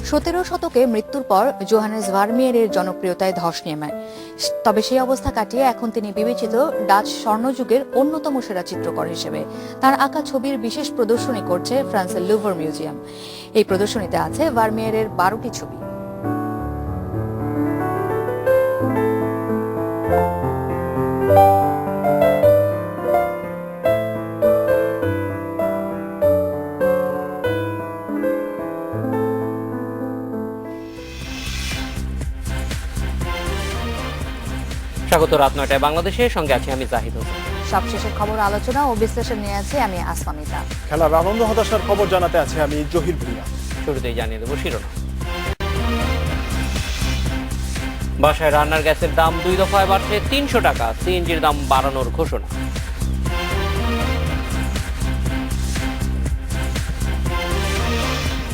17 শতকে মৃত্যুর পর জোহানেস ভার্মিয়েরের জনপ্রিয়তায় ধস নেমে, তবে সেই অবস্থা কাটিয়ে এখন তিনি বিবেচিত ডাচ স্বর্ণযুগের অন্যতম সেরা চিত্রকর হিসেবে। তার আঁকা ছবির বিশেষ প্রদর্শনী করছে ফ্রান্সের লুভর মিউজিয়াম। এই প্রদর্শনীতে আছে ভার্মিয়েরের 12টি ছবি। স্বাগত রাত 9টায় বাংলাদেশের সঙ্গে আছি আমি জাহিদ হোসেন। সবশেষের খবর আলোচনা ও বিশ্লেষণ নিয়ে আছে আমি আসমামিতা। খেলার আনন্দ হতাশার খবর জানাতে আছে আমি জহির ভুঁইয়া। শুরুতেই জানিয়ে দেবো শিরোনাম। বাসায় রান্নার গ্যাসের দাম 2 দফায় বাড়ছে 300 টাকা, সিএনজির দাম বাড়ানোর ঘোষণা।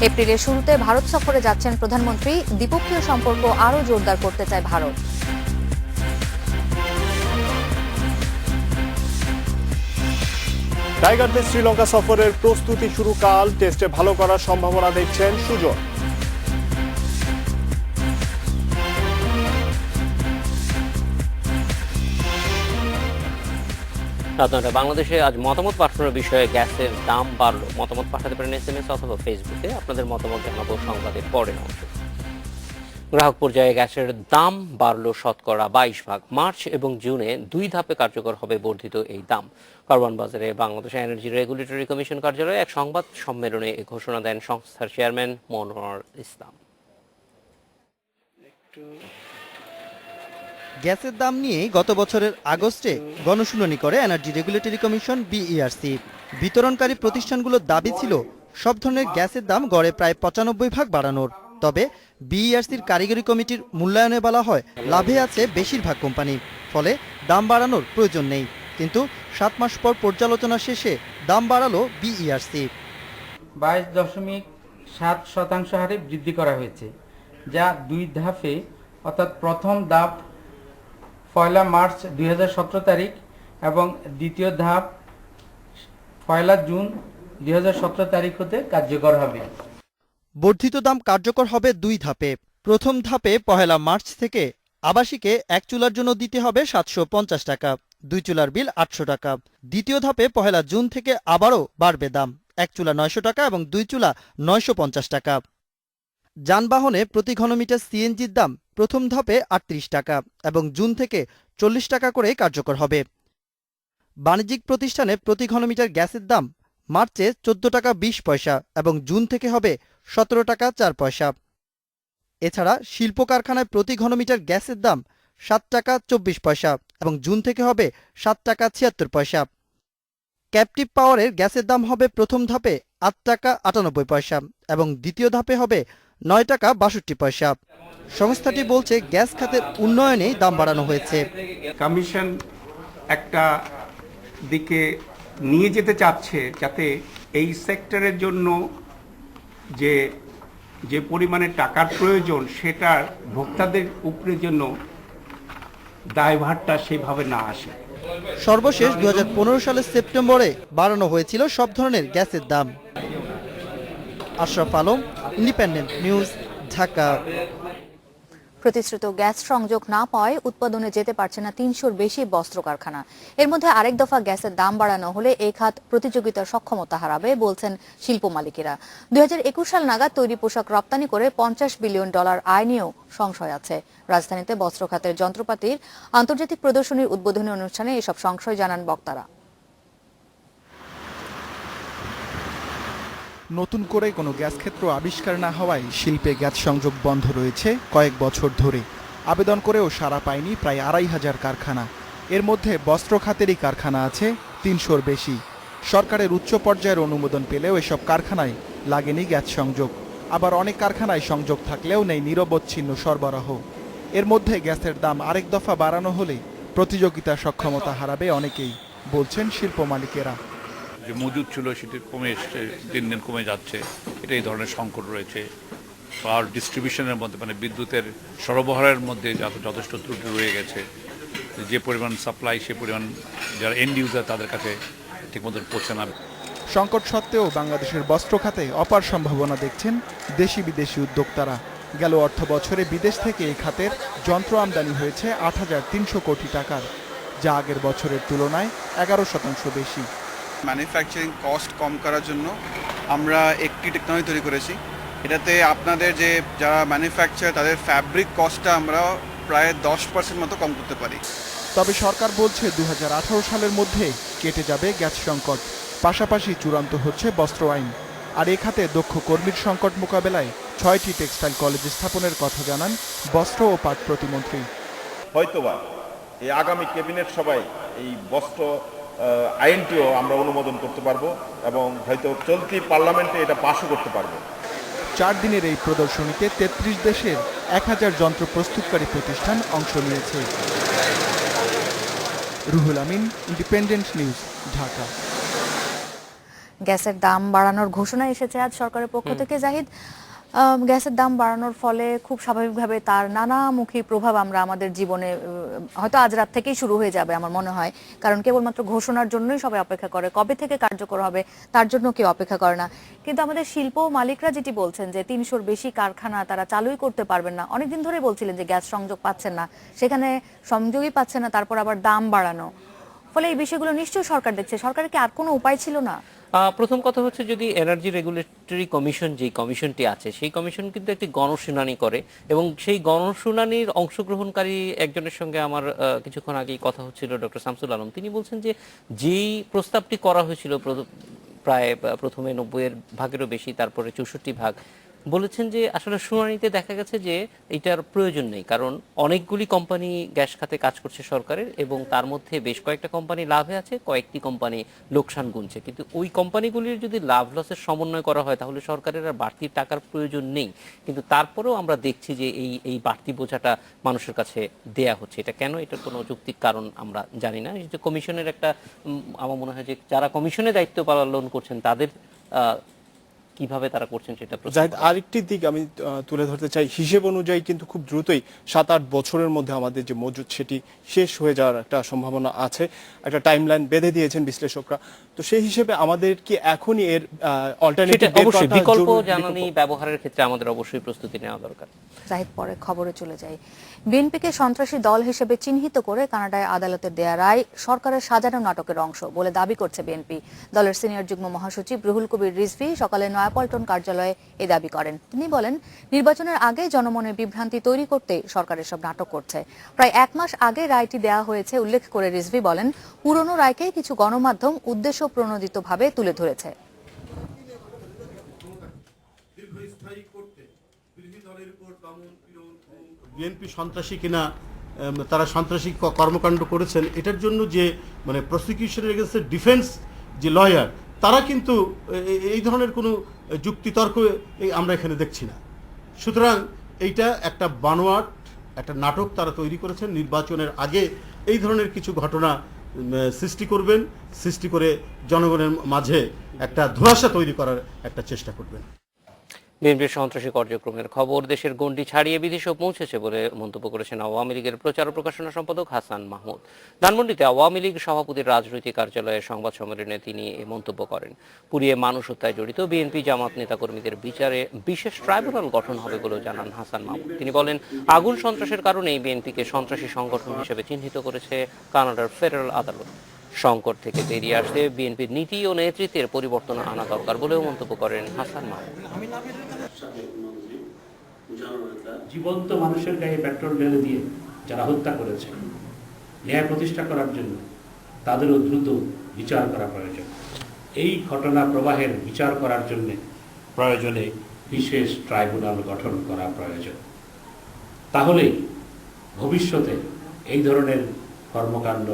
এপ্রিলের শুরুতে ভারত সফরে যাচ্ছেন প্রধানমন্ত্রী, দ্বিপক্ষীয় সম্পর্ক আরও জোরদার করতে চায় ভারত। টাইগারদের শ্রীলঙ্কা সফরের প্রস্তুতি শুরু, কাল টেস্টে ভালো করার সম্ভাবনা দেখছেন সুজন। রাত 9টায় বাংলাদেশে আজ মতামত পাঠানোর বিষয়ে গ্যাসের দাম বাড়লো। মতামত পাঠাতে পারেন SMS অথবা ফেসবুকে। আপনাদের মতামত জানাবো সংবাদের পরের অংশে। গ্রাহক পর্যায়ে গ্যাসের দাম বাড়লো শতকরা 22%। মার্চ এবং জুনে 2 ধাপে কার্যকর হবে বর্ধিত এই দাম। কারওয়ান বাজারে বাংলাদেশ এনার্জি রেগুলেটরি কমিশন কার্যালয়ে এক সংবাদ সম্মেলনে এ ঘোষণা দেন সংস্থার চেয়ারম্যান মনোয়ার ইসলাম। গ্যাসের দাম নিয়ে গত বছরের আগস্টে গণশুনানি করে এনার্জি রেগুলেটরি কমিশন বিইআরসি। বিতরণকারী প্রতিষ্ঠানগুলোর দাবি ছিল সব ধরনের গ্যাসের দাম গড়ে প্রায় 95% বাড়ানোর। তবে বিইআরসির কারিগরি কমিটির মূল্যায়নে বলা হয় লাভে আছে বেশিরভাগ কোম্পানি, ফলে দাম বাড়ানোর প্রয়োজন নেই। কিন্তু 7 মাস পর পর্যালোচনা শেষে দাম বাড়ালো বিইআরসি। 22.7% হারে বৃদ্ধি করা হয়েছে, যা 2 ধাপে, অর্থাৎ প্রথম ধাপ 1 মার্চ 2017 তারিখ এবং দ্বিতীয় ধাপ 1 জুন 2017 তারিখ হতে কার্যকর হবে। বর্ধিত দাম কার্যকর হবে 2 ধাপে। প্রথম ধাপে 1 মার্চ থেকে আবাসিকে 1 চুলার জন্য দিতে হবে 750 টাকা, 2 চুলার বিল 800 টাকা। দ্বিতীয় ধাপে 1 জুন থেকে আবারও বাড়বে দাম, 1 চুলা 900 টাকা এবং 2 চুলা 950 টাকা। যানবাহনে প্রতি ঘনমিটার সিএনজির দাম প্রথম ধাপে 38 টাকা এবং জুন থেকে 40 টাকা করে কার্যকর হবে। বাণিজ্যিক প্রতিষ্ঠানে প্রতি ঘনমিটার গ্যাসের দাম মার্চে 14 টাকা 20 পয়সা এবং জুন থেকে হবে 17 টাকা 4 পয়সা। এছাড়া শিল্প কারখানায় প্রতি ঘনমিটার গ্যাসের দাম 7 টাকা 24 পয়সা এবং জুন থেকে হবে 7 টাকা 76 পয়সা। ক্যাপটিভ পাওয়ারের গ্যাসের দাম হবে প্রথম ধাপে 8 টাকা 98 পয়সা এবং দ্বিতীয় ধাপে হবে 9 টাকা 62 পয়সা। সংস্থাটি বলছে গ্যাস খাতের উন্নয়নেই দাম বাড়ানো হয়েছে। কমিশন একটা দিকে নিয়ে যেতে চাচ্ছে, যাতে এই সেক্টরের জন্য যে পরিমাণে টাকার প্রয়োজন, সেটার ভোক্তাদের উপরে জন্য দায়ভারটা সেভাবে না আসে। সর্বশেষ 2015 সালের সেপ্টেম্বরে বাড়ানো হয়েছিল সব ধরনের গ্যাসের দাম। Ashraf Alam, independent news, Dhaka. প্রতিশ্রুত গ্যাস সংযোগ না পাওয়ায় উৎপাদনে যেতে পারছে না 300-র বেশি বস্ত্র কারখানা। এর মধ্যে আরেক দফা গ্যাসের দাম বাড়ানো হলে এই খাত প্রতিযোগিতার সক্ষমতা হারাবে বলছেন শিল্প মালিকেরা। 2021 সাল নাগাদ তৈরি পোশাক রপ্তানি করে $50 বিলিয়ন আয় নিয়েও সংশয় আছে। রাজধানীতে বস্ত্র খাতের যন্ত্রপাতির আন্তর্জাতিক প্রদর্শনীর উদ্বোধনী অনুষ্ঠানে এসব সংশয় জানান বক্তারা। নতুন করে কোনো গ্যাস ক্ষেত্র আবিষ্কার না হওয়ায় শিল্পে গ্যাস সংযোগ বন্ধ রয়েছে কয়েক বছর ধরে। আবেদন করেও সাড়া পায়নি প্রায় 2500 কারখানা। এর মধ্যে বস্ত্র খাতেরই কারখানা আছে 300-র বেশি। সরকারের উচ্চ পর্যায়ের অনুমোদন পেলেও এসব কারখানায় লাগেনি গ্যাস সংযোগ। আবার অনেক কারখানায় সংযোগ থাকলেও নেই নিরবচ্ছিন্ন সরবরাহ। এর মধ্যে গ্যাসের দাম আরেক দফা বাড়ানো হলে প্রতিযোগিতার সক্ষমতা হারাবে অনেকেই, বলছেন শিল্প মালিকেরা। যে মজুদ ছিল সেটি কমে এসছে, দিন দিন কমে যাচ্ছে। এটা এই ধরনের সংকট রয়েছে। আর ডিস্ট্রিবিউশনের মধ্যে, মানে বিদ্যুতের সরবরাহের মধ্যে যথেষ্ট ত্রুটি রয়ে গেছে। যে পরিমাণ সাপ্লাই, সে পরিমাণ যারা এন্ড ইউজার তাদের কাছে ঠিকমতো পৌঁছে না। সংকট সত্ত্বেও বাংলাদেশের বস্ত্র খাতে অপার সম্ভাবনা দেখছেন দেশি বিদেশি উদ্যোক্তারা। গেল অর্থ বছরে বিদেশ থেকে এই খাতের যন্ত্র আমদানি হয়েছে ৮,৩০০ কোটি টাকার, যা আগের বছরের তুলনায় 11% বেশি। ম্যানুফ্যাকচারিং কস্ট কম করার জন্য আমরা একটি টেকনোলজি তৈরি করেছি। এটাতে আপনাদের যে যারা ম্যানুফ্যাকচার তাদের ফ্যাব্রিক কস্টটা আমরা প্রায় 10% মতো কম করতে পারি। তবে সরকার বলছে 2018 সালের মধ্যে কেটে যাবে গ্যাস সংকট। পাশাপাশি চূড়ান্ত হচ্ছে বস্ত্র আইন। আর এ খাতে দক্ষ কর্মীর সংকট মোকাবেলায় 6টি টেক্সটাইল কলেজ স্থাপনের কথা জানান বস্ত্র ও পাট প্রতিমন্ত্রী। হয়তোবা এই আগামী ক্যাবিনেট সভায় এই বস্ত্র আইনটিও আমরা অনুমোদন করতে পারবো এবং হয়তো চলতি পার্লামেন্টে এটা পাশও করতে পারবো। 4 দিনের এই প্রদর্শনীতে 33 দেশের 1000 যন্ত্র প্রস্তুতকারী প্রতিষ্ঠান অংশ নিয়েছে। Ruhul Amin, independent news, Dhaka. গ্যাসের দাম বাড়ানোর ঘোষণা এসেছে আজ সরকারের পক্ষ থেকে। জাহিদ, গ্যাসের দাম বাড়ানোর ফলে খুব স্বাভাবিকভাবে তার নানামুখী প্রভাব আমরা আমাদের জীবনে হয়তো আজ রাত থেকেই শুরু হয়ে যাবে আমার মনে হয়, কারণ কেবলমাত্র ঘোষণার জন্যই সবাই অপেক্ষা করে, কবে থেকে কার্যকর হবে তার জন্য কেউ অপেক্ষা করে না। কিন্তু আমাদের শিল্প মালিকরা যেটি বলছেন যে 300-র বেশি কারখানা তারা চালুই করতে পারবেন না। অনেকদিন ধরে বলছিলেন যে গ্যাস সংযোগ পাচ্ছেন না, সেখানে সংযোগই পাচ্ছেন না, তারপর আবার দাম বাড়ানো। ফলে এই বিষয়গুলো নিশ্চয়ই সরকার দেখছে। সরকারের কি আর কোনো উপায় ছিল না? প্রথম কথা হচ্ছে, যদি এনার্জি রেগুলেটরি কমিশন যে কমিশনটি আছে সেই কমিশন কিন্তু একটি গণশুনানি করে এবং সেই গণশুনানির অংশগ্রহণকারী একজনের সঙ্গে আমার কিছুক্ষণ আগেই কথা হচ্ছিল, ডক্টর শামসুল আলম। তিনি বলছেন যে যেই প্রস্তাবটি করা হয়েছিল প্রায় প্রথমে 90 ভাগেরও বেশি, তারপরে 64 ভাগ, বলেছেন যে আসলে শুনানিতে দেখা গেছে যে এটার প্রয়োজন নেই, কারণ অনেকগুলি কোম্পানি গ্যাস খাতে কাজ করছে সরকারের এবং তার মধ্যে বেশ কয়েকটা কোম্পানি লাভে আছে, কয়েকটি কোম্পানি লোকসান গুনছে। কিন্তু ওই কোম্পানিগুলির যদি লাভ লসের সমন্বয় করা হয় তাহলে সরকারের আর বাড়তি টাকার প্রয়োজন নেই। কিন্তু তারপরেও আমরা দেখছি যে এই বাড়তি বোঝাটা মানুষের কাছে দেয়া হচ্ছে। এটা কেন? এটার কোনো যৌক্তিক কারণ আমরা জানি না। যে কমিশনের একটা, আমার মনে হয় যে যারা কমিশনে দায়িত্ব পালন করছেন তাদের কিভাবে তারা করছেন সেটা। আরেকটি দিক আমি তুলে ধরতে চাই, হিসেব অনুযায়ী কিন্তু খুব দ্রুতই 7-8 বছরের মধ্যে আমাদের যে মজুদ সেটি শেষ হয়ে যাওয়ার একটা সম্ভাবনা আছে, একটা টাইমলাইন বেঁধে দিয়েছেন বিশ্লেষকরা। তো সেই হিসেবে আমাদের কি এখনই এর অল্টারনেটিভ বিকল্প জ্বালানি ব্যবহারের ক্ষেত্রে আমাদের অবশ্যই প্রস্তুতি নেওয়া দরকার। জাহিদ, পরে খবরে চলে যাই। বিএনপিকে সন্ত্রাসী দল হিসেবে চিহ্নিত করে কানাডায় আদালতের দেয়া রায় সরকারের সাজানো নাটকের অংশ বলে দাবি করছে বিএনপি। দলের সিনিয়র যুগ্ম মহাসচিব রুহুল কবির রিজভী সকালে নয়াপল্টন কার্যালয়ে এই দাবি করেন। তিনি বলেন, নির্বাচনের আগে জনমনে বিভ্রান্তি তৈরি করতে সরকার এসব নাটক করছে। প্রায় 1 মাস আগে রায়টি দেয়া হয়েছে উল্লেখ করে রিজভী বলেন, পুরনো রায়কে কিছু গণমাধ্যম উদ্দেশ্য প্রণোদিতভাবে তুলে ধরেছে। বিএনপি সন্ত্রাসী কিনা, তারা সন্ত্রাসী কর্মকাণ্ড করেছেন, এটার জন্য যে মানে প্রসিকিউশনের এগেন্সে ডিফেন্স যে লয়ার, তারা কিন্তু এই ধরনের কোনো যুক্তিতর্ক আমরা এখানে দেখছি না। সুতরাং এইটা একটা বানোয়াট, একটা নাটক তারা তৈরি করেছেন। নির্বাচনের আগে এই ধরনের কিছু ঘটনা সৃষ্টি করবেন, সৃষ্টি করে জনগণের মাঝে একটা ধোঁয়াশা তৈরি করার একটা চেষ্টা করবেন। বিএনপির সন্ত্রাসী কার্যক্রমের খবর দেশের গণ্ডি ছাড়িয়ে বিদেশেও পৌঁছেছে বলে মন্তব্য করেছেন আওয়ামী লীগের প্রচার ও প্রকাশনা সম্পাদক হাসান মাহমুদ। ধানমন্ডিতে আওয়ামী লীগ সভাপতির রাজনৈতিক কার্যালয়ে সংবাদ সম্মেলনে তিনি এ মন্তব্য করেন। পুড়িয়ে মানুষ হত্যায় জড়িত বিএনপি জামাত নেতাকর্মীদের বিচারে বিশেষ ট্রাইব্যুনাল গঠন হবে বলেও জানান হাসান মাহমুদ। তিনি বলেন, আগুন সন্ত্রাসের কারণেই বিএনপিকে সন্ত্রাসী সংগঠন হিসেবে চিহ্নিত করেছে কানাডার ফেডারেল আদালত। সংকট থেকে বেরিয়ে আসতে বিএনপির নীতি ও নেতৃত্বের পরিবর্তন আনা দরকার বলেও মন্তব্য করেন হাসান মাহমুদ। জীবন্ত মানুষের গায়ে পেট্রোল ঢেলে দিয়ে যারা হত্যা করেছে, ন্যায় প্রতিষ্ঠা করার জন্য তাদেরও দ্রুত বিচার করা প্রয়োজন। এই ঘটনা প্রবাহের বিচার করার জন্য প্রয়োজনে বিশেষ ট্রাইব্যুনাল গঠন করা প্রয়োজন। তাহলেই ভবিষ্যতে এই ধরনের কর্মকাণ্ড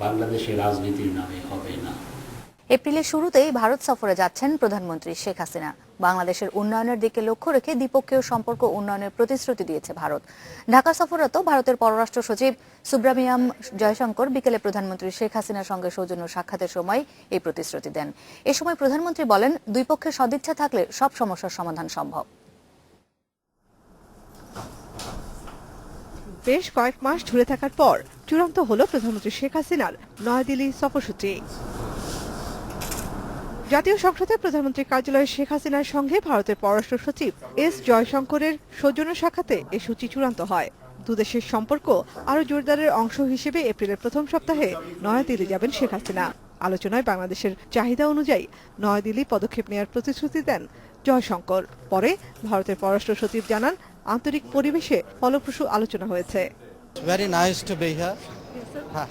বাংলাদেশের রাজনীতির নামে হবে না। এপ্রিলের শুরুতেই ভারত সফরে যাচ্ছেন প্রধানমন্ত্রী শেখ হাসিনা। বাংলাদেশের উন্নয়নের দিকে লক্ষ্য রেখে দ্বিপক্ষীয় সম্পর্ক উন্নয়নের প্রতিশ্রুতি দিয়েছে ভারত। ঢাকা সফররত ভারতের পররাষ্ট্র সচিব সুব্রামিয়াম জয়শঙ্কর বিকেলে প্রধানমন্ত্রী শেখ হাসিনার সঙ্গে সৌজন্য সাক্ষাতের সময় এই প্রতিশ্রুতি দেন। এ সময় প্রধানমন্ত্রী বলেন, দুই পক্ষের সদিচ্ছা থাকলে সব সমস্যার সমাধান সম্ভব। বেশ কয়েক মাস ঝুলে থাকার পর চূড়ান্ত হলো প্রধানমন্ত্রী শেখ হাসিনার নয়াদিল্লি সফরসূচি। জাতীয় সংসদে প্রধানমন্ত্রী কার্যালয়ে শেখ হাসিনার সঙ্গে ভারতের পররাষ্ট্র সচিব এস জয়শঙ্করের সৌজন্য সাক্ষাতে এ সূচি চূড়ান্ত হয়। দুদেশের সম্পর্ক আরও জোরদারের অংশ হিসেবে এপ্রিলের প্রথম সপ্তাহে নয়াদিল্লি যাবেন শেখ হাসিনা। আলোচনায় বাংলাদেশের চাহিদা অনুযায়ী নয়াদিল্লি পদক্ষেপ নেওয়ার প্রতিশ্রুতি দেন জয়শঙ্কর। পরে ভারতের পররাষ্ট্র সচিব জানান, আন্তরিক পরিবেশে ফলপ্রসূ আলোচনা হয়েছে। Very nice to be here.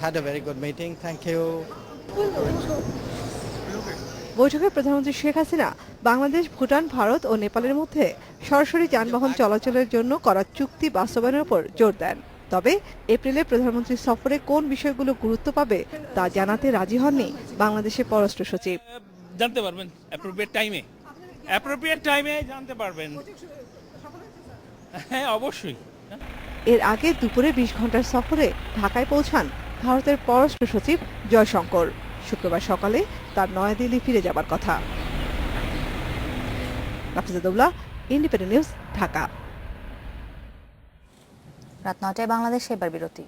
Had a very good meeting. Thank you. বৈঠকে প্রধানমন্ত্রী শেখ হাসিনা বাংলাদেশ, ভুটান, ভারত ও নেপালের মধ্যে সরাসরি যানবাহন চলাচলের জন্য করা চুক্তি বাস্তবায়নের উপর জোর দেন। তবে এপ্রিলে প্রধানমন্ত্রীর সফরে কোন বিষয়গুলো গুরুত্ব পাবে তা জানাতে রাজি হননি বাংলাদেশের পররাষ্ট্র সচিব। জানতে পারবেন অ্যাপ্রোপ্রিয়েট টাইমে জানতে পারবেন। হ্যাঁ, অবশ্যই। এর আগে দুপুরে 20 ঘন্টার সফরে ঢাকায় পৌঁছান ভারতের পররাষ্ট্র সচিব জয়শঙ্কর। শুক্রবার সকালে তার নয়াদিল্লি ফিরে যাবার কথা। Nafiza Daula, independent news, Dhaka. রাত 9টায় বাংলাদেশে এবার বিরতি।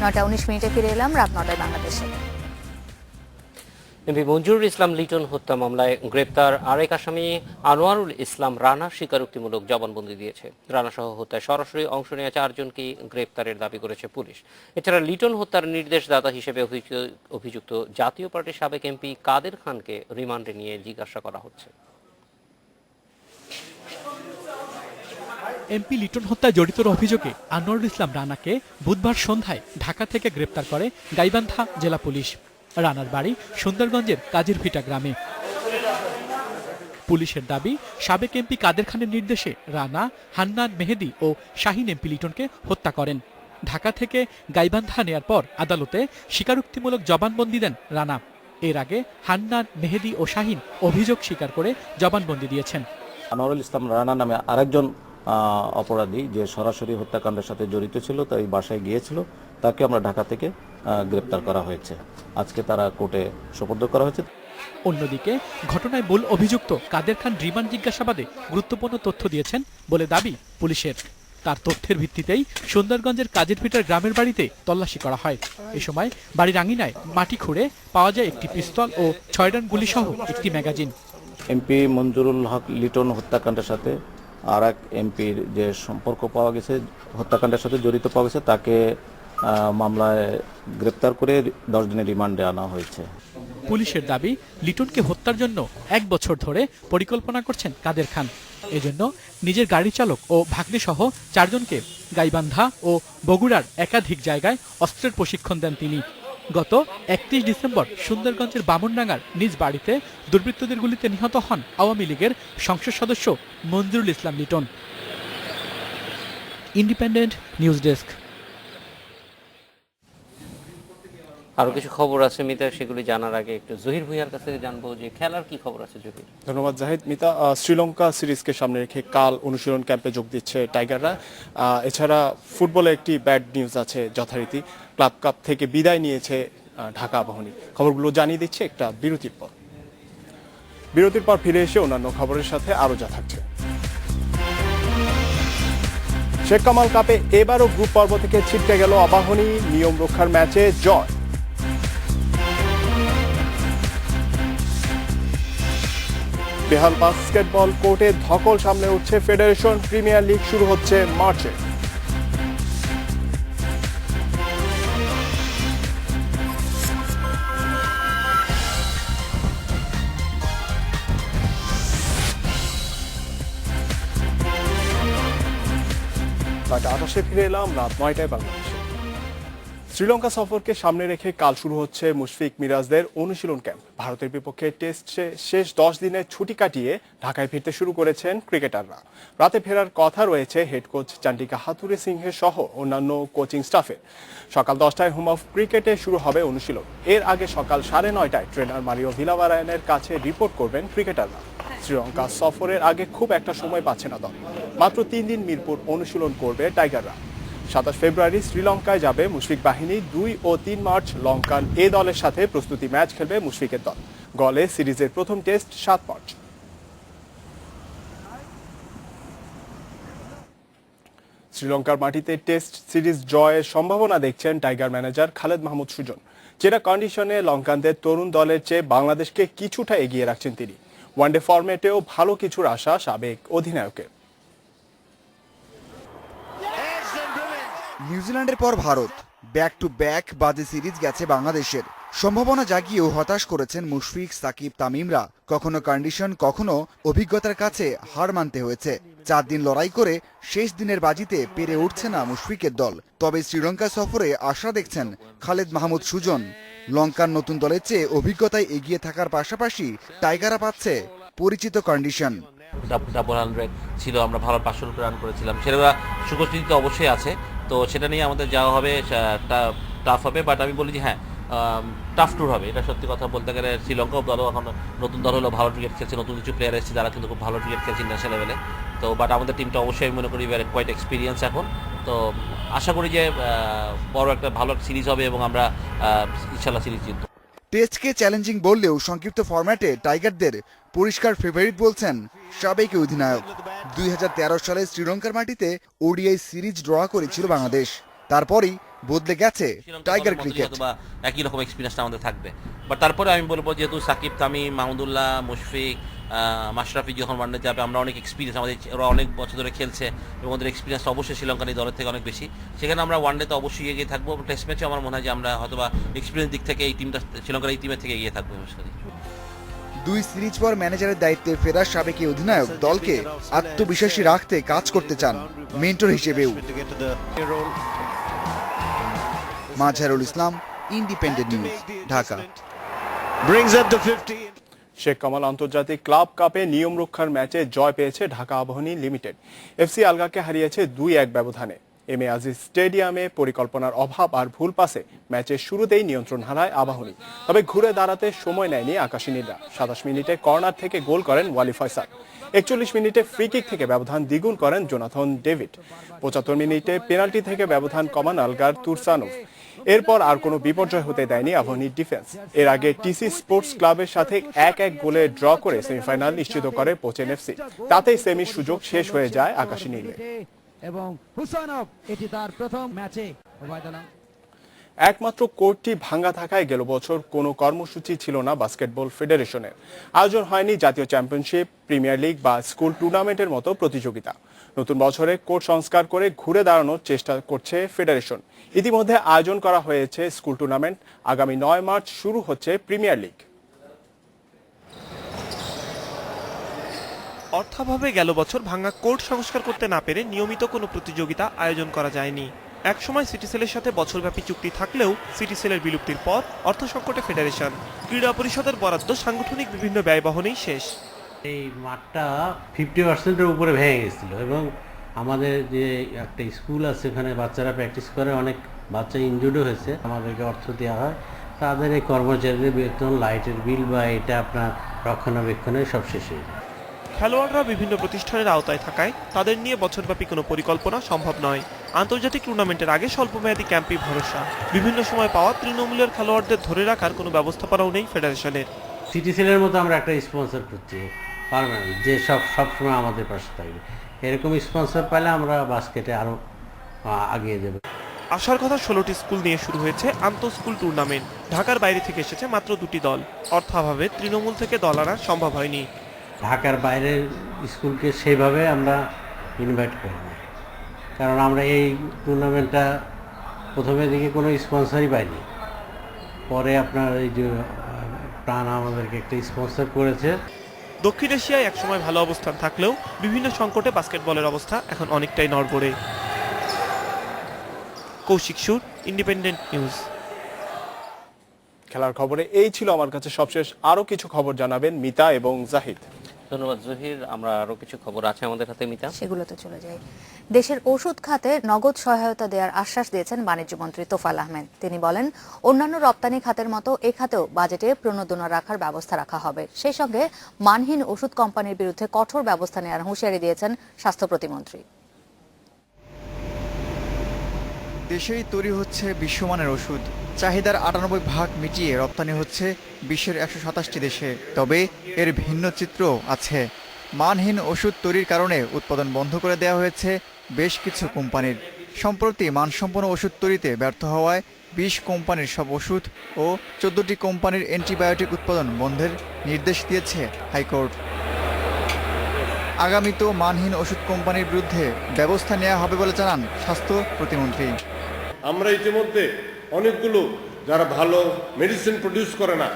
নটা 19 মিনিটে ফিরে এলাম রাত 9টায় বাংলাদেশে। এমপি মঞ্জুরুল ইসলাম লিটন হত্যা মামলায় গ্রেপ্তার আরেক আসামি আনোয়ারুল ইসলাম রানা স্বীকারোক্তিমূলক জবানবন্দি দিয়েছে। রানা সহ হত্যায় সরাসরি অংশ নেওয়া 4 জনকে গ্রেপ্তারের দাবি করেছে পুলিশ। এছাড়া লিটন হত্যার নির্দেশদাতা হিসেবে অভিযুক্ত জাতীয় পার্টির সাবেক এমপি কাদের খানকে রিমান্ডে নিয়ে জিজ্ঞাসা করা হচ্ছে। এমপি লিটন হত্যায় জড়িতর অভিযোগে আনোয়ারুল ইসলাম রানাকে বুধবার সন্ধ্যায় ঢাকা থেকে গ্রেপ্তার করে গাইবান্ধা জেলা পুলিশ। রানার বাড়ি সুন্দরগঞ্জের কাজিরভিটা গ্রামে। পুলিশের দাবি, সাবেক এমপি কাদের খানের নির্দেশে রানা, হান্নান মেহেদি ও শাহিন এমপি লিটনকে হত্যা করেন। ঢাকা থেকে গাইবান্ধা নেয়ার পর আদালতে স্বীকারোক্তিমূলক জবানবন্দি দেন রানা। এর আগে হান্নান, মেহেদি ও শাহিন অভিযোগ স্বীকার করে জবানবন্দি দিয়েছেন। আনোয়ারুল ইসলাম রানা নামে আরেকজন অপরাধী যে সরাসরি হত্যাকাণ্ডের সাথে জড়িত ছিল, তাই বাসায় গিয়েছিল, তাকে আমরা ঢাকা থেকে গ্রেপ্তার করা হয়েছে। আজকে তারা কোর্টে সোপর্দ করা হয়েছে। অন্যদিকে ঘটনায় মূল অভিযুক্ত কাদের খান রিমান্ড জিজ্ঞাসাবাদে গুরুত্বপূর্ণ তথ্য দিয়েছেন বলে দাবি পুলিশের। তার তথ্যের ভিত্তিতেই সুন্দরগঞ্জের কাজিরভিটার গ্রামের বাড়িতে তল্লাশি করা হয়। এ সময় বাড়ির আঙিনায় মাটি খুঁড়ে পাওয়া যায় একটি পিস্তল ও 6 রাউন্ড গুলিসহ একটি ম্যাগাজিন। এমপি মঞ্জুরুল হক লিটন হত্যাকাণ্ডের সাথে আর এক এমপির যে সম্পর্ক পাওয়া গেছে, হত্যাকাণ্ডের সাথে জড়িত পাওয়া গেছে, তাকে মামলায় গ্রেপ্তার করে 10 দিনের রিমান্ডে আনা হয়েছে। পুলিশের দাবি, লিটনকে হত্যার জন্য 1 বছর ধরে পরিকল্পনা করছেন কাদের খান। এজন্য নিজের গাড়ি চালক ও ভাগ্নে সহ 4 জনকে গাইবান্ধা ও বগুড়ার একাধিক জায়গায় অস্ত্রের প্রশিক্ষণ দেন তিনি। গত 31 ডিসেম্বর সুন্দরগঞ্জের বামনডাঙ্গার নিজ বাড়িতে দুর্বৃত্তদের গুলিতে নিহত হন আওয়ামী লীগের সংসদ সদস্য Manjurul Islam Liton. Independent news desk. আরো কিছু খবর আছে মিতা, সেগুলি জানার আগে একটু জহির ভুঁইয়ার কাছ থেকে জানবো যে খেলার কি খবর আছে। জহির, ধন্যবাদ জাহিদ। মিতা, শ্রীলঙ্কা সিরিজকে সামনে রেখে কাল অনুশীলন ক্যাম্পে যোগ দিচ্ছে টাইগাররা। এছাড়া ফুটবলে একটি ব্যাড নিউজ আছে, যথারীতি ক্লাব কাপ থেকে বিদায় নিয়েছে ঢাকা আবাহনী। খবরগুলো জানিয়ে দিচ্ছে একটা বিরতির পর। বিরতির পর ফিরে এসে অন্যান্য খবরের সাথে আরো যা থাকছে। শেখ কামাল কাপে এবারও গ্রুপ পর্ব থেকে ছিটকে গেল আবাহনী, নিয়ম রক্ষার ম্যাচে জয়। বেহাল বাস্কেটবল কোর্টে ধকল সামনে উঠছে ফেডারেশন। প্রিমিয়ার লিগ শুরু হচ্ছে মার্চে। রাত 8টায় ফিরে এলাম রাত 9টায় বাংলাদেশে। শ্রীলঙ্কা সফরকে সামনে রেখে কাল শুরু হচ্ছে মুশফিক মিরাজদের অনুশীলন ক্যাম্প। ভারতের বিপক্ষে টেস্টে শেষ 10 দিনের ছুটি কাটিয়ে ঢাকায় ফিরতে শুরু করেছেন ক্রিকেটাররা। রাতে ফেরার কথা রয়েছে হেড কোচ চান্ডিকা হাথুরে সিংহের সহ অন্যান্য কোচিং স্টাফের। সকাল 10টায় হোম অফ ক্রিকেটে শুরু হবে অনুশীলন। এর আগে সকাল 9:30টায় ট্রেনার মারিও ভিলাভারায়ানের কাছে রিপোর্ট করবেন ক্রিকেটাররা। শ্রীলঙ্কা সফরের আগে খুব একটা সময় পাচ্ছে না দল। মাত্র 3 দিন মিরপুর অনুশীলন করবে টাইগাররা। 27 ফেব্রুয়ারি শ্রীলঙ্কায় যাবে মুশফিক বাহিনী। 2 ও 3 মার্চ লঙ্কান এ দলের সাথে প্রস্তুতি ম্যাচ খেলবে মুশফিকের দল। গলে সিরিজের প্রথম টেস্ট 7 মার্চ। শ্রীলঙ্কার মাটিতে টেস্ট সিরিজ জয়ের সম্ভাবনা দেখছেন টাইগার ম্যানেজার খালেদ মাহমুদ সুজন। চেনা কন্ডিশনে লঙ্কানদের তরুণ দলের চেয়ে বাংলাদেশকে কিছুটা এগিয়ে রাখছেন তিনি। ওয়ানডে ফরম্যাটেও ভালো কিছুর আশা সাবেক অধিনায়কের। নিউজিল্যান্ডের পর ভারত, ব্যাক টু ব্যাক বাজে সিরিজ গেছে বাংলাদেশের। সম্ভাবনা জাগিয়েও হতাশ করেছেন মুশফিক, সাকিব, তামিমরা। কখনো কন্ডিশন, কখনো অভিজ্ঞতার কাছে হার মানতে হয়েছে। 4 দিন লড়াই করে শেষ দিনের বাজিতে পেরে উঠছে না মুশফিকের দল। তবে শ্রীলঙ্কা সফরে আশা দেখছেন খালেদ মাহমুদ সুজন। লঙ্কার নতুন দলের চেয়ে অভিজ্ঞতায় এগিয়ে থাকার পাশাপাশি টাইগাররা পাচ্ছে পরিচিত কন্ডিশন। ডাবল 100 ছিল, আমরা ভালো 500 রান করেছিলাম, সেটা সুখস্থিতি তো অবশ্যই আছে। তো সেটা নিয়ে আমাদের যাওয়া হবে, টাফ হবে। বাট আমি বলি যে হ্যাঁ, টাফ ট্যুর হবে, এটা সত্যি কথা বলতে গেলে। শ্রীলঙ্কাও দলও এখন নতুন দল হলো, ভালো ক্রিকেট খেলছে, নতুন কিছু প্লেয়ার এসেছে যারা কিন্তু খুব ভালো ক্রিকেট খেলছে ইন্টারন্যাশনাল লেভেলে। তো বাট আমাদের টিমটা অবশ্যই আমি মনে করি কোয়াইট এক্সপিরিয়েন্স এখন। তো আশা করি যে বড় একটা ভালো সিরিজ হবে এবং আমরা ইনশাল্লাহ সিরিজ জিতব। টেস্টকে চ্যালেঞ্জিং বললেও সংক্ষিপ্ত ফরম্যাটে টাইগারদের পরিষ্কার ফেভারিট বলছেন সাবেক অধিনায়ক। 2013 সালে শ্রীলঙ্কার মাটিতে ওডিআই সিরিজ ড্র করেছিল বাংলাদেশ। তারপরই বদলে গেছে টাইগার ক্রিকেট। একই রকম এক্সপিরিয়েন্সটা আমাদের থাকবে। বাট তারপরে আমি বলবো যেহেতু সাকিব, তামিম, মাহমুদুল্লাহ, মুশফিক, মাশরাফি যখন ওয়ানডে যাবে, আমরা অনেক এক্সপিরিয়েন্স, আমাদের ওরা অনেক বছর ধরে খেলছে এবং ওদের এক্সপিরিয়েন্সটা অবশ্যই শ্রীলঙ্কার এই দলের থেকে অনেক বেশি। সেখানে আমরা ওয়ানডেতে অবশ্যই এগিয়ে থাকবো। টেস্ট ম্যাচে আমার মনে হয় যে আমরা হয়তো বা এক্সপিরিয়েন্স দিক থেকে এই টিমটা, শ্রীলঙ্কার এই টিমের থেকে এগিয়ে থাকবো। 2 সিরিজ পর ম্যানেজারের দায়িত্বে ফেরা সাবেক অধিনায়ক দলকে আত্মবিশ্বাসী রাখতে কাজ করতে চান মেন্টর হিসেবেও। Mazharul Islam, independent news, Dhaka. শেখ কামাল আন্তর্জাতিক ক্লাব কাপে নিয়ম রক্ষার ম্যাচে জয় পেয়েছে ঢাকা আবাহনী লিমিটেড। এফসি আলগাকে হারিয়েছে 2-1 ব্যবধানে। এম এ আজিজ স্টেডিয়ামে পরিকল্পনার অভাব আর ভুল পাসে ম্যাচের শুরুতেই নিয়ন্ত্রণ হারায় আবাহনী। তবে ঘুরে দাঁড়াতে সময় নেয়নি আকাশিনীরা। 27 মিনিটে কর্নার থেকে গোল করেন ওয়ালি ফয়সাল। 41 মিনিটে ফ্রি কিক থেকে ব্যবধান দ্বিগুণ করেন জোনাথন ডেভিড। 75 মিনিটে পেনাল্টি থেকে ব্যবধান কমান আলগার তুরসানোভ। এরপর আর কোনো বিপর্যয় হতে দেয়নি আবাহনীর ডিফেন্স। এর আগে টিসি স্পোর্টস ক্লাবের সাথে 1-1 গোলে ড্র করে সেমিফাইনাল নিশ্চিত করে পোচেন এফসি। তাতেই সেমির সুযোগ শেষ হয়ে যায় আকাশিনীদের। এবং হুসাইনভ এটি তার প্রথম ম্যাচে। একমাত্র কোর্টটি ভাঙা থাকায় গেল বছর কোনো কর্মসূচি ছিল না বাস্কেটবল ফেডারেশনের। আয়োজন হয়নি জাতীয় চ্যাম্পিয়নশিপ, প্রিমিয়ার লিগ বা স্কুল টুর্নামেন্টের মতো প্রতিযোগিতা। নতুন বছরে কোর্ট সংস্কার করে ঘুরে দাঁড়ানোর চেষ্টা করছে ফেডারেশন। ইতিমধ্যে আয়োজন করা হয়েছে স্কুল টুর্নামেন্ট। আগামী 9 মার্চ শুরু হচ্ছে প্রিমিয়ার লিগ। অর্থাভাবে গেল বছর ভাঙা কোর্ট সংস্কার করতে না পেরে নিয়মিত কোনো প্রতিযোগিতা আয়োজন করা যায়নি। একসময় সিটিসেলের সাথে বছরব্যাপী চুক্তি থাকলেও সিটিসেলের বিলুপ্তির পর অর্থ সংকটে ফেডারেশন। ক্রীড়া পরিষদের বরাদ্দ সাংগঠনিক বিভিন্ন ব্যয় বহনেই শেষ। এই মাঠটা 50%-এর উপরে ভেঙে গেছিল এবং আমাদের যে একটা স্কুল আছে, এখানে বাচ্চারা প্র্যাকটিস করে, অনেক বাচ্চা ইনজুর্ড হয়েছে। আমাদেরকে অর্থ দেওয়া হয়, তাদের এই কর্মচারীদের বেতন, লাইটের বিল বা এটা আপনার রক্ষণাবেক্ষণে সব শেষ হয়ে যায়। খেলোয়াড়রা বিভিন্ন প্রতিষ্ঠানের আওতায় থাকায় তাদের নিয়ে বছরব্যাপী কোনো পরিকল্পনা সম্ভব নয়। আন্তর্জাতিক টুর্নামেন্টের আগে স্বল্পমেয়াদী ক্যাম্পেই ভরসা। বিভিন্ন সময় পাওয়া তৃণমূলের খেলোয়াড়দের ধরে রাখার কোনো ব্যবস্থাপনাও নেই ফেডারেশনের। সিটিসেলের মতো আমরা একটা স্পন্সর করছি পার্মানেন্ট, যে সবসময় আমাদের পাশে থাকবে। এরকম স্পন্সর পেলে আমরা বাস্কেটে আরও আগিয়ে যাব। আসার কথা 16টি স্কুল নিয়ে শুরু হয়েছে আন্তঃ স্কুল টুর্নামেন্ট। ঢাকার বাইরে থেকে এসেছে মাত্র 2টি দল। অর্থাভাবে তৃণমূল থেকে দল আনা সম্ভব হয়নি। ঢাকার বাইরের স্কুলকে সেইভাবে আমরা ইনভাইট করি না, কারণ আমরা এই টুর্নামেন্টটা প্রথমের দিকে কোনো স্পন্সরই পাইনি। পরে আপনার এই যে প্রাণ আমাদেরকে একটা স্পন্সর করেছে। দক্ষিণ এশিয়ায় একসময় ভালো অবস্থান থাকলেও বিভিন্ন সংকটে বাস্কেটবলের অবস্থা এখন অনেকটাই নড়বড়ে। কৌশিক সুর, ইন্ডিপেন্ডেন্ট নিউজ। খেলার খবরে এই ছিল আমার কাছে সবশেষ। আরো কিছু খবর জানাবেন মিতা এবং জাহিদ। ধন্যবাদ জহির। আমরা আরো কিছু খবর আছে আমাদের হাতে মিতা, সেগুলোতে চলে যাই। দেশের ওষুধ খাতে নগদ সহায়তা দেওয়ার আশ্বাস দিয়েছেন বাণিজ্য মন্ত্রী তোফায়েল আহমেদ। তিনি বলেন, অন্যান্য রপ্তানি খাতের মতো এ খাতেও বাজেটে প্রণোদনা রাখার ব্যবস্থা রাখা হবে। সেই সঙ্গে মানহীন ওষুধ কোম্পানির বিরুদ্ধে কঠোর ব্যবস্থা নেওয়ার হুঁশিয়ারি দিয়েছেন স্বাস্থ্য প্রতিমন্ত্রী। দেশেই তৈরি হচ্ছে বিশ্বমানের ওষুধ, চাহিদার 98% মিটিয়ে রপ্তানি হচ্ছে বিশ্বের 127টি দেশে। তবে এর ভিন্ন চিত্র আছে। মানহীন ওষুধ তৈরির কারণে উৎপাদন বন্ধ করে দেওয়া হয়েছে বেশ কিছু কোম্পানির। সম্প্রতি মানসম্পন্ন ওষুধ তৈরিতে ব্যর্থ হওয়ায় 20 কোম্পানির সব ওষুধ ও 14টি কোম্পানির অ্যান্টিবায়োটিক উৎপাদন বন্ধের নির্দেশ দিয়েছে হাইকোর্ট। আগামীতেও মানহীন ওষুধ কোম্পানির বিরুদ্ধে ব্যবস্থা নেওয়া হবে বলে জানান স্বাস্থ্য প্রতিমন্ত্রী। আমরা ইতিমধ্যে অনেকগুলো যারা ভালো মেডিসিন প্রডিউস করে না,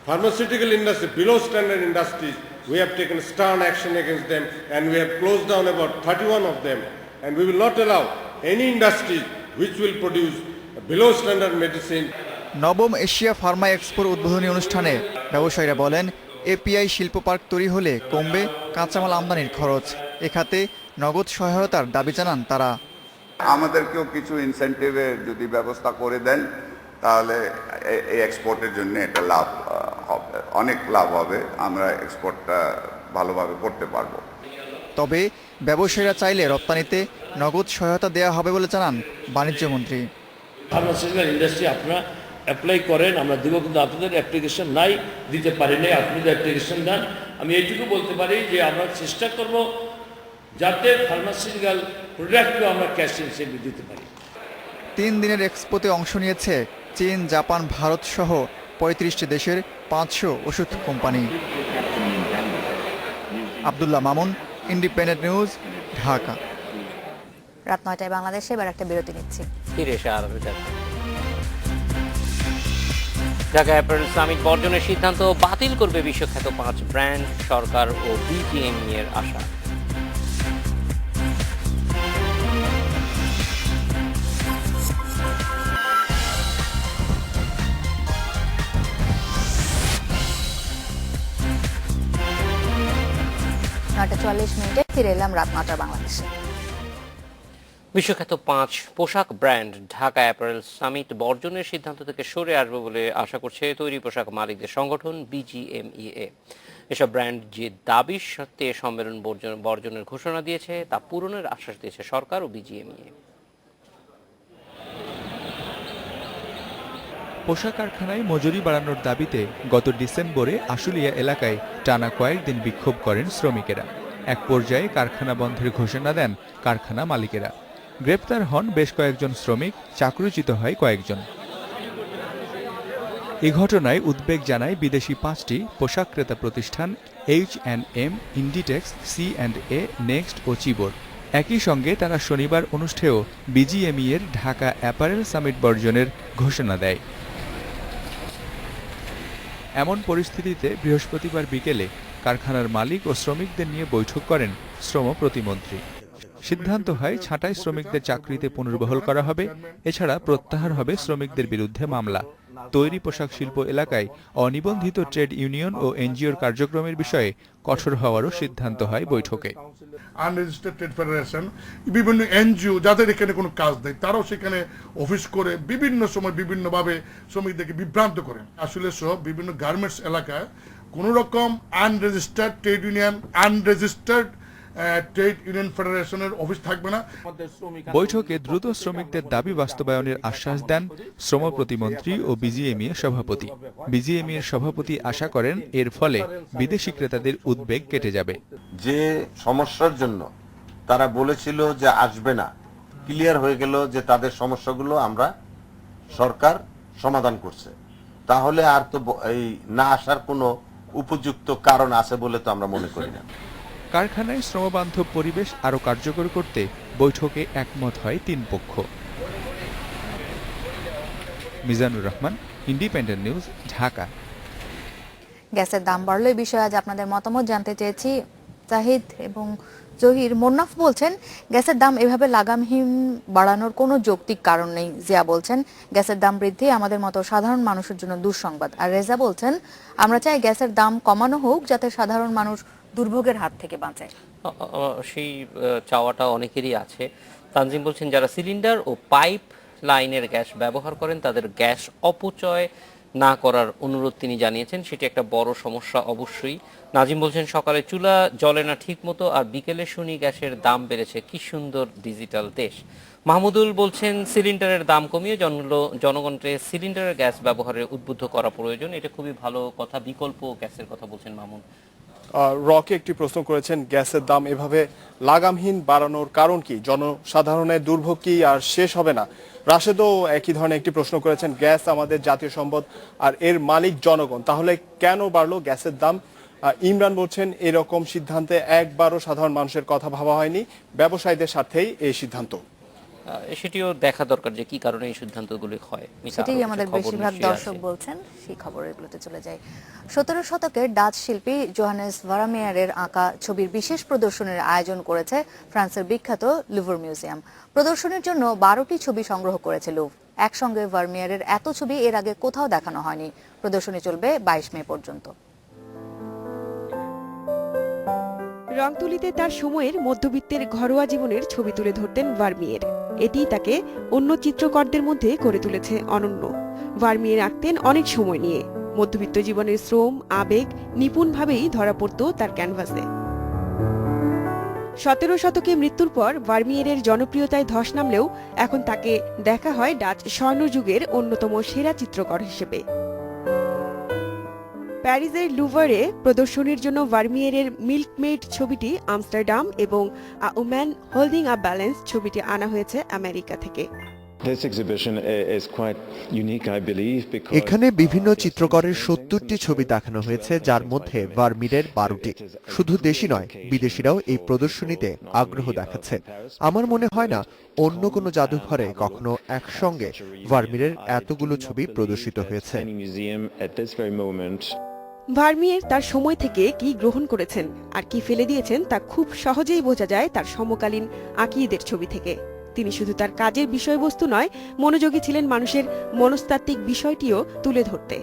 pharmaceutical industry, below standard industries, we have taken stern action against them and we have closed down about 31 of them, and we will not allow any industry which will produce below standard medicine. নবম Asia Pharma এক্সপোর উদ্বোধনী অনুষ্ঠানে ব্যবসায়ীরা বলেন, API শিল্প park তৈরি হলে কমবে কাঁচামাল আমদানির খরচ। এ খাতে নগদ সহায়তার দাবি জানান তারা। আমাদেরকেও কিছু ইনসেন্টিভের যদি ব্যবস্থা করে দেন তাহলে এই এক্সপোর্টের জন্য এটা লাভ হবে, অনেক লাভ হবে, আমরা এক্সপোর্টটা ভালোভাবে করতে পারবো। তবে ব্যবসায়ীরা চাইলে রপ্তানিতে নগদ সহায়তা দেওয়া হবে বলে জানান বাণিজ্য মন্ত্রী। ফার্মাসিউটিক্যাল ইন্ডাস্ট্রি আপনারা অ্যাপ্লাই করেন, আমরা দেবো, কিন্তু আপনাদের অ্যাপ্লিকেশন নাই, দিতে পারি নাই, আপনাদের অ্যাপ্লিকেশন দেন। আমি এইটুকু বলতে পারি যে আমরা চেষ্টা করব যাতে ফার্মাসিউটিক্যাল প্রোডাক্টও আমরা ক্যাশ ইনসেন্টিভ দিতে পারি। 3 দিনের এক্সপোতে অংশ নিয়েছে চীন, জাপান, ভারত সহ 35টি দেশের 500 ওষুধ company. Abdullah Mamun, independent news, Dhaka. রাত 9টায় বাংলাদেশে এবার একটা বিরতি নিচ্ছি। ফিরে এসে আরো ঢাকা অ্যাপারেল সামিট বর্জনের সিদ্ধান্ত বাতিল করবে বিশ্বখ্যাত 5 ব্র্যান্ড, সরকার ও বিজিএমই এর আশা। নয়টা 44 মিনিটে ফিরে এলাম রাত 9টা বাংলাদেশে। বিশ্বখ্যাত 5 পোশাক ব্র্যান্ড ঢাকা অ্যাপারেল সামিট বর্জনের সিদ্ধান্ত থেকে সরে আসবে বলে আশা করছে তৈরি পোশাক মালিকদের সংগঠন বিজিএমইএ। এসব ব্র্যান্ড যে দাবির সত্ত্বে সম্মেলন বর্জনের ঘোষণা দিয়েছে তা পূরণের আশ্বাস দিয়েছে সরকার ও বিজিএমইএ। পোশাক কারখানায় মজুরি বাড়ানোর দাবিতে গত ডিসেম্বরে আশুলিয়া এলাকায় টানা কয়েকদিন বিক্ষোভ করেন শ্রমিকেরা। এক পর্যায়ে কারখানা বন্ধের ঘোষণা দেন কারখানা মালিকেরা। গ্রেপ্তার হন বেশ কয়েকজন শ্রমিক, চাকরিচ্যুত হয় কয়েকজন। এ ঘটনায় উদ্বেগ জানায় বিদেশি 5টি পোশাক ক্রেতা প্রতিষ্ঠান H&M, ইন্ডিটেক্স, C&A, নেক্সট ও চিবোর। একই সঙ্গে তারা শনিবার অনুষ্ঠেয় বিজিএমই এর ঢাকা অ্যাপারেল সামিট বর্জনের ঘোষণা দেয়। এমন পরিস্থিতিতে বৃহস্পতিবার বিকেলে কারখানার মালিক ও শ্রমিকদের নিয়ে বৈঠক করেন শ্রম প্রতিমন্ত্রী। সিদ্ধান্ত হয় ছাঁটাই শ্রমিকদের চাকরিতে পুনর্বহাল করা হবে, এছাড়া প্রত্যাহার হবে শ্রমিকদের বিরুদ্ধে মামলা। তৈরি পোশাক শিল্প এলাকায় অনিবন্ধিত ট্রেড ইউনিয়ন ও এনজিওর কার্যক্রমের বিষয়ে কঠোর হওয়ারও সিদ্ধান্ত হয় বৈঠকে। আনরেজিস্টার্ড ট্রেড ফেডারেশন, বিভিন্ন এনজিও যাদের এখানে কোনো কাজ নেই তারাও সেখানে অফিস করে বিভিন্ন সময় বিভিন্নভাবে শ্রমিকদেরকে বিভ্রান্ত করেন। আসলে সব বিভিন্ন গার্মেন্টস এলাকায় কোনো রকম unregistered trade union, unregistered trade union ফেডারেশনের অফিস থাকবে না। বৈঠকে দ্রুত শ্রমিকদের দাবি বাস্তবায়নের আশ্বাস দেন শ্রম প্রতিমন্ত্রী ও বিজিএমই এর সভাপতি। বিজিএমই এর সভাপতি আশা করেন এর ফলে বিদেশি ক্রেতাদের উদ্বেগ কেটে যাবে। যে সমস্যার জন্য তারা বলেছিল যে আসবে না, ক্লিয়ার হয়ে গেল যে তাদের সমস্যাগুলো আমরা সরকার সমাধান করছে, তাহলে আর তো এই না আসার কোনো উপযুক্ত কারণ আছে বলে তো আমরা মনে করি না। কারখানায় শ্রমবান্ধব পরিবেশ আরও কার্যকর করতে বৈঠকে একমত হয় 3 পক্ষ। Mizanur Rahman, independent news, Dhaka. গ্যাসের দাম বাড়লো এই বিষয়ে আজ আপনাদের মতামত জানতে চেয়েছি। জাহিদ এবং জহির। মোন্নাফ বলছেন গ্যাসের দাম এভাবে লাগামহীন বাড়ানোর কোনো যৌক্তিক কারণ নেই। জিয়া বলছেন গ্যাসের দাম বৃদ্ধি আমাদের মতো সাধারণ মানুষের জন্য দুঃসংবাদ। আর রেজা বলছেন আমরা চাই গ্যাসের দাম কমানো হোক যাতে সাধারণ মানুষ দুর্ভোগের হাত থেকে বাঁচে। সেই চাওয়াটা অনেকেরই আছে। তানজিম বলছেন যারা সিলিন্ডার ও পাইপ লাইনের গ্যাস ব্যবহার করেন তাদের গ্যাস অপচয় না করার অনুরোধ তিনি জানিয়েছেন। সেটি একটা বড় সমস্যা অবশ্যই। নাজিম বলছেন সকালে চুলা জ্বলে না ঠিক মতো, আর বিকেলে শুনি গ্যাসের দাম বেড়েছে, কি সুন্দর ডিজিটাল দেশ। মাহমুদুল বলছেন সিলিন্ডারের দাম কমিয়ে জনগণকে সিলিন্ডারের গ্যাস ব্যবহারের উদ্বুদ্ধ করা প্রয়োজন। এটা খুবই ভালো কথা। বিকল্প গ্যাসের কথা বলছেন মামুন। রকে একটি প্রশ্ন করেছেন, গ্যাসের দাম এভাবে লাগামহীন বাড়ানোর কারণ কি? জনসাধারণের দুর্ভোগ কি আর শেষ হবে না? রাশেদও একই ধরনের একটি প্রশ্ন করেছেন, গ্যাস আমাদের জাতীয় সম্পদ আর এর মালিক জনগণ, তাহলে কেন বাড়লো গ্যাসের দাম? ইমরান বলছেন এরকম সিদ্ধান্তে একবারও সাধারণ মানুষের কথা ভাবা হয়নি, ব্যবসায়ীদের স্বার্থেই এই সিদ্ধান্ত। সেটিও দেখা দরকার যে কি কারণে এই সিদ্ধান্তগুলি হয়। সেটাই আমাদের বেশিরভাগ দর্শক বলছেন। সেই খবরগুলোতে চলে যায়। 17 শতকের ডাচ শিল্পী জোহানেস ভারামেয়ারের আঁকা ছবির বিশেষ প্রদর্শনীর আয়োজন করেছে ফ্রান্সের বিখ্যাত লুভর মিউজিয়াম। প্রদর্শনীর জন্য 12টি ছবি সংগ্রহ করেছে লুভ। একসঙ্গে ভারমেয়ারের এত ছবি এর আগে কোথাও দেখানো হয়নি। প্রদর্শনী চলবে 22 মে পর্যন্ত। রংতুলিতে তার সময়ের মধ্যবিত্তের ঘরোয়া জীবনের ছবি তুলে ধরতেন ভারমিয়ের। এটিই তাকে অন্য চিত্রকরদের মধ্যে করে তুলেছে অনন্য। ভারমিয়ের আঁকতেন অনেক সময় নিয়ে। মধ্যবিত্ত জীবনের শ্রম, আবেগ নিপুণভাবেই ধরা পড়ত তার ক্যানভাসে। 17 শতকে মৃত্যুর পর ভারমিয়েরের জনপ্রিয়তায় ধস নামলেও এখন তাকে দেখা হয় ডাচ স্বর্ণযুগের অন্যতম সেরা চিত্রকর হিসেবে। প্যারিসের লুভারে প্রদর্শনীর জন্য ভারমিয়েরের মিল্কমেইড ছবিটি আমস্টারডাম এবং আ উম্যান হোল্ডিং আ ব্যালেন্স ছবিটি আনা হয়েছে আমেরিকা থেকে। এখানে বিভিন্ন চিত্রকরের 70টি ছবি দেখানো হয়েছে, যার মধ্যে ভারমিয়েরের 12টি। শুধু দেশি নয়, বিদেশিরাও এই প্রদর্শনীতে আগ্রহ দেখাচ্ছে। আমার মনে হয় না অন্য কোনো জাদুঘরে কখনো একসঙ্গে ভারমিয়েরের এতগুলো ছবি প্রদর্শিত হয়েছে। ভারমিয়ের তার সময় থেকে কি গ্রহণ করেছেন আর কি ফেলে দিয়েছেন তা খুব সহজেই বোঝা যায় তার সমকালীন আঁকিয়েদের ছবি থেকে। তিনি শুধু তার কাজের বিষয়বস্তু নয়, মনোযোগী ছিলেন মানুষের মনস্তাত্ত্বিক বিষয়টিও তুলে ধরতে।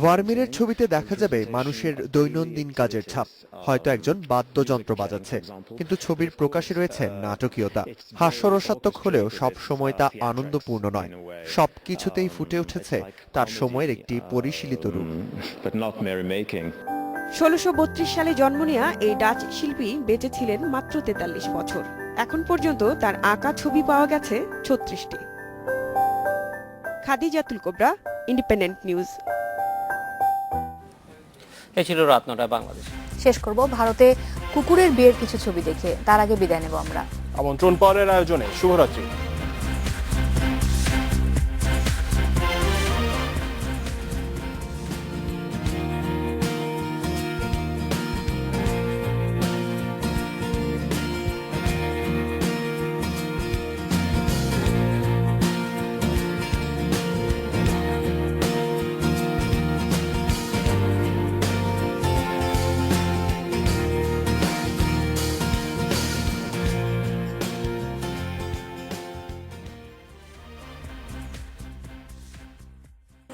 ভারমিয়েরের ছবিতে দেখা যাবে মানুষের দৈনন্দিন কাজের ছাপ। হয়তো একজন বাদ্যযন্ত্র বাজাচ্ছে, কিন্তু ছবির প্রকাশে রয়েছে নাটকীয়তা। হাস্যরসাত্মক হলেও সব সময় তা আনন্দপূর্ণ নয়। সবকিছুতেই ফুটে উঠেছে তার সময়ের একটি পরিশীলিত রূপ। 1632 সালে জন্ম নেয়া এই ডাচ শিল্পী বেঁচে ছিলেন মাত্র 43 বছর। এখন পর্যন্ত তার আঁকা ছবি পাওয়া গেছে 36টি। খাদিজাতুল কোবরা, ইন্ডিপেন্ডেন্ট নিউজ। এই ছিল রাত 9টায় বাংলাদেশ। শেষ করব ভারতে কুকুরের বিয়ের কিছু ছবি দেখে। তার আগে বিদায় নেব আমরা। আমন্ত্রণ পরের আয়োজনে। শুভরাত্রি।